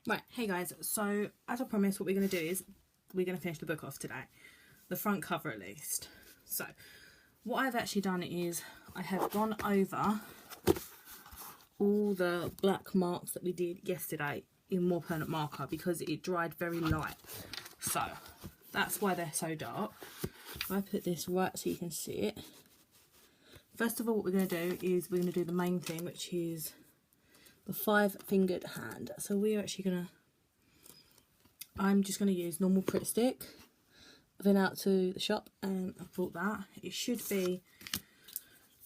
Right, hey guys, so as I promised, what we're going to do is we're going to finish the book off today. The front cover at least. So, what I've actually done is I have gone over all the black marks that we did yesterday in more permanent marker because it dried very light. So, that's why they're so dark. I put this right so you can see it. First of all, what we're going to do is we're going to do the main thing, which is the 5-fingered hand. So we're actually going to, I'm just going to use normal Pritt stick. I've been out to the shop and I bought that. It should be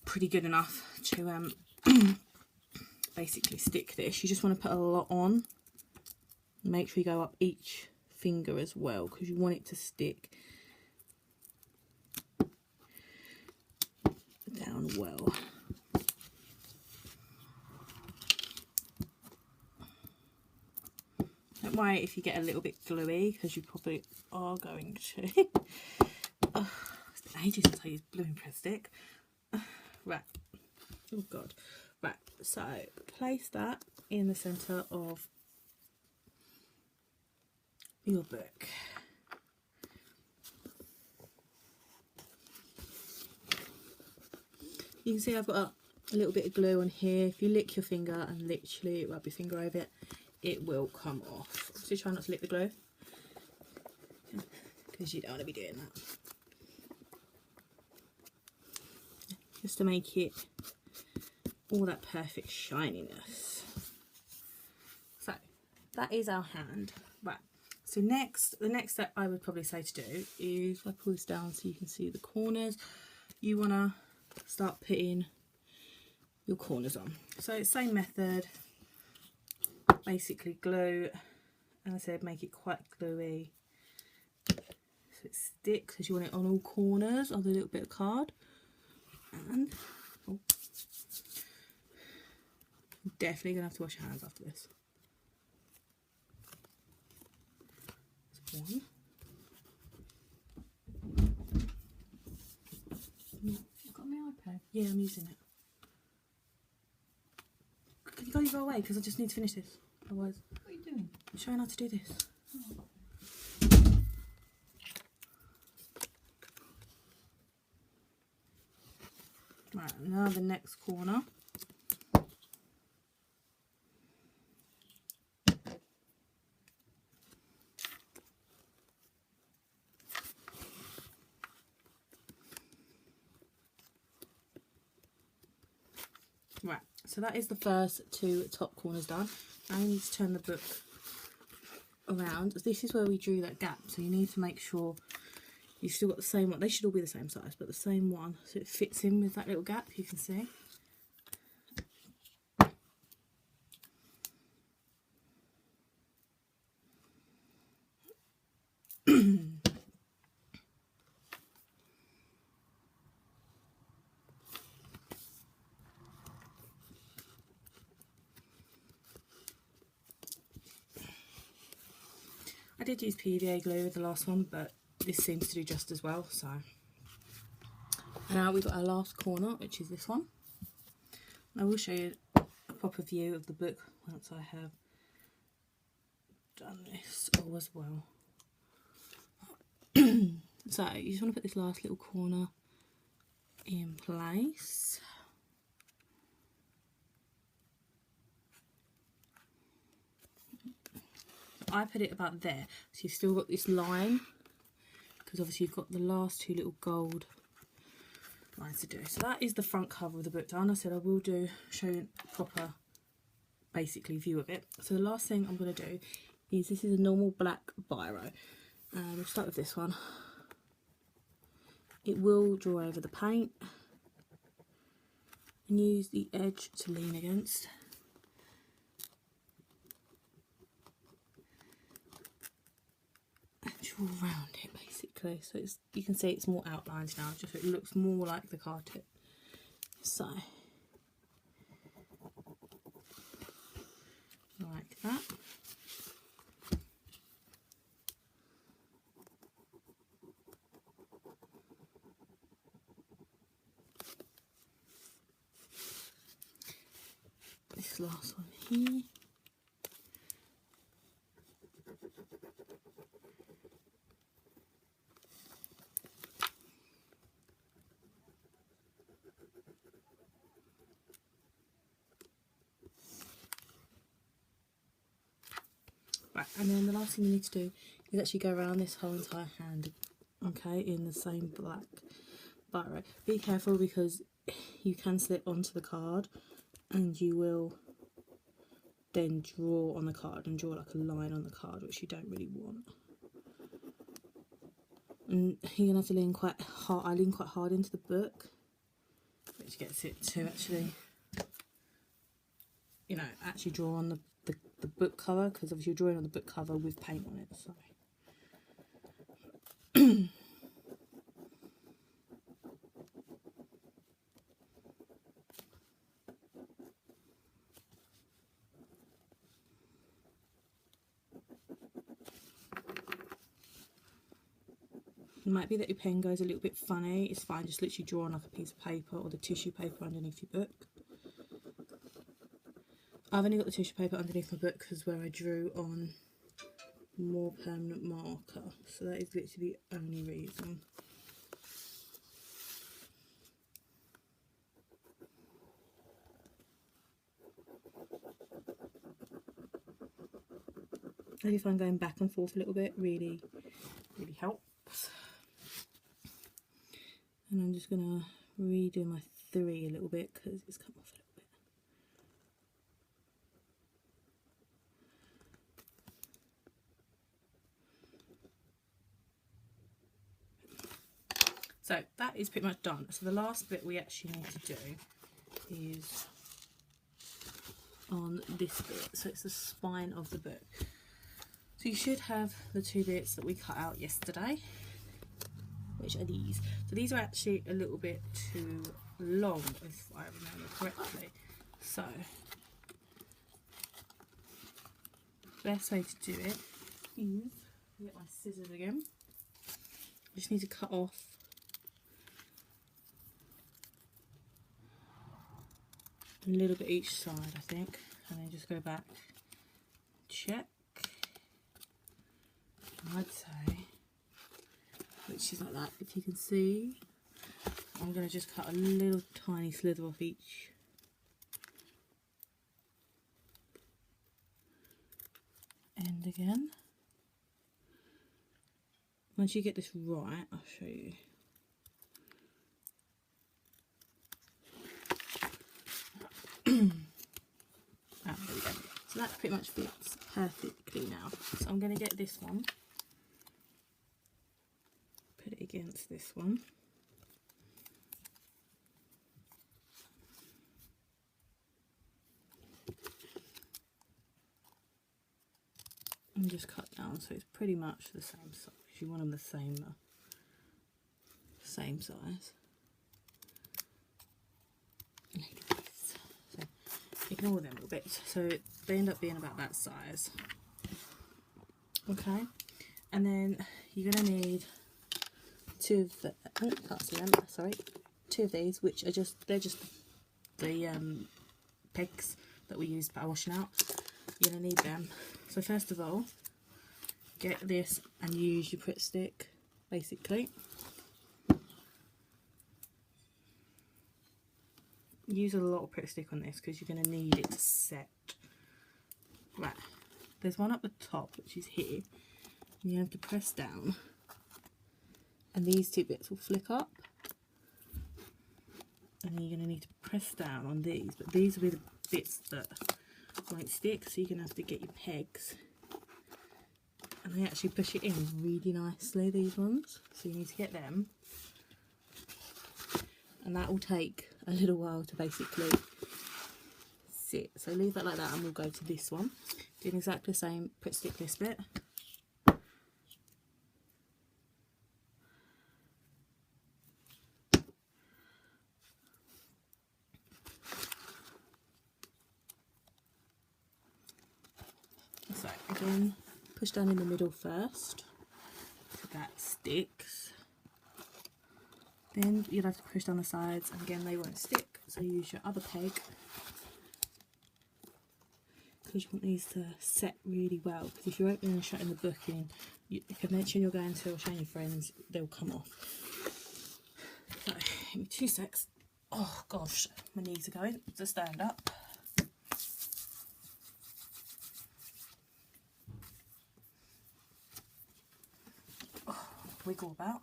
pretty good enough to basically stick this. You just want to put a lot on. Make sure you go up each finger as well because you want it to stick down well. Don't worry if you get a little bit gluey because you probably are going to. Oh, it's been ages since I used blooming Pritt stick. Right. Oh god. Right. So place that in the centre of your book. You can see I've got a little bit of glue on here. If you lick your finger and literally rub your finger over it, it will come off. So try not to lick the glue because you don't want to be doing that. Just to make it all that perfect shininess. So that is our hand. Right. So next, the next step I would probably say to do is if I pull this down so you can see the corners, you want to start putting your corners on. So same method, basically glue, and I said make it quite gluey so it sticks because you want it on all corners of the little bit of card. And oh, I'm definitely gonna have to wash your hands after this. That's one. I've got my iPad. Yeah, I'm using it. Can you go away because I just need to finish this. Otherwise, what are you doing? I'm showing how to do this. Oh. Right, now the next corner. Right, so that is the first two top corners done. Now you need to turn the book around. This is where we drew that gap, so you need to make sure you've still got the same one. They should all be the same size, but the same one, so it fits in with that little gap, you can see. I did use PVA glue with the last one, but this seems to do just as well, so. And now we've got our last corner, which is this one. I will show you a proper view of the book once I have done this all as well. So you just want to put this last little corner in place. I put it about there, so you've still got this line, because obviously you've got the last two little gold lines to do. So that is the front cover of the book done. I said I will show you a proper, basically, view of it. So the last thing I'm going to do is, this is a normal black biro. We'll start with this one. It will draw over the paint and use the edge to lean against. Draw around it basically, so you can see it's more outlined now, just so it looks more like the card tip. So like that. This last one here. Right, and then the last thing you need to do is actually go around this whole entire hand, okay, in the same black biro. Be careful because you can slip onto the card and you will then draw on the card and draw like a line on the card, which you don't really want. And you're going to have to lean quite hard. I lean quite hard into the book, which gets it to actually, you know, actually draw on the book cover, because obviously you're drawing on the book cover with paint on it. So it might be that your pen goes a little bit funny. It's fine, just literally draw on like a piece of paper or the tissue paper underneath your book. I've only got the tissue paper underneath my book because where I drew on more permanent marker, so that is literally the only reason. I do find going back and forth a little bit really helps. And I'm just going to redo my 3 a little bit because it's come off a little bit. So that is pretty much done. So the last bit we actually need to do is on this bit. So it's the spine of the book. So you should have the 2 bits that we cut out yesterday, which are these. So these are actually a little bit too long, if I remember correctly. So the best way to do it is, get my scissors again. I just need to cut off a little bit each side, I think, and then just go back, check. I'd say, which is like that. If you can see, I'm going to just cut a little tiny slither off each. End again. Once you get this right, I'll show you. There we go. So that pretty much fits perfectly now. So I'm going to get this one. Put it against this one. And just cut down so it's pretty much the same size. You want them the same size. So ignore them a little bit. So they end up being about that size. Okay, and then you're going to need 2 of the, oh, can't see them, sorry, 2 of these, which are they're just the pegs that we use by washing out. You're going to need them. So first of all, get this and use your Pritt stick, basically. Use a lot of Pritt stick on this because you're going to need it to set. Right, there's one at the top, which is here, and you have to press down. And these 2 bits will flick up, and then you're going to need to press down on these, but these will be the bits that won't stick, so you're going to have to get your pegs, and they actually push it in really nicely, these ones, so you need to get them, and that will take a little while to basically sit. So leave that like that, and we'll go to this one, doing exactly the same. Pritt stick this bit. So again, push down in the middle first, so that sticks. Then you'll have to push down the sides, and again they won't stick, so use your other peg, because you want these to set really well, because if you're opening and shutting the book in, if you mention you're going to or showing your friends, they'll come off. So give me 2 secs. Oh gosh, my knees are going to stand up. wiggle about.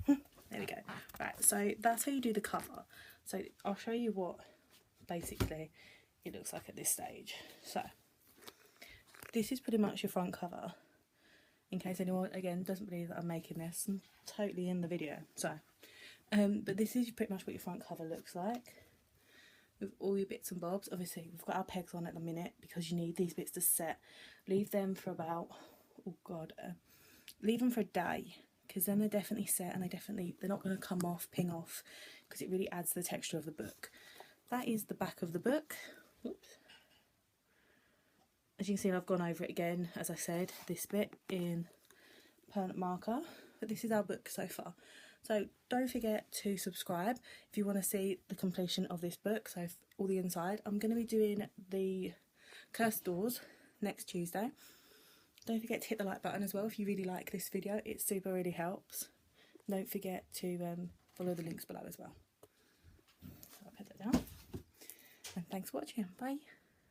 There we go. Right, so that's how you do the cover. So I'll show you what basically it looks like at this stage. So this is pretty much your front cover, in case anyone again doesn't believe that I'm making this. I'm totally in the video. So but this is pretty much what your front cover looks like, with all your bits and bobs. Obviously we've got our pegs on at the minute because you need these bits to set. Leave them for about, oh god, leave them for a day, because then they're definitely set and they're not going to come off, ping off, because it really adds to the texture of the book. That is the back of the book. Oops. As you can see, I've gone over it again, as I said, this bit in permanent marker, but this is our book so far. So don't forget to subscribe if you want to see the completion of this book, so all the inside. I'm going to be doing the cursed doors next Tuesday. Don't forget to hit the like button as well if you really like this video. It super really helps. Don't forget to follow the links below as well. So I'll put that down. And thanks for watching. Bye.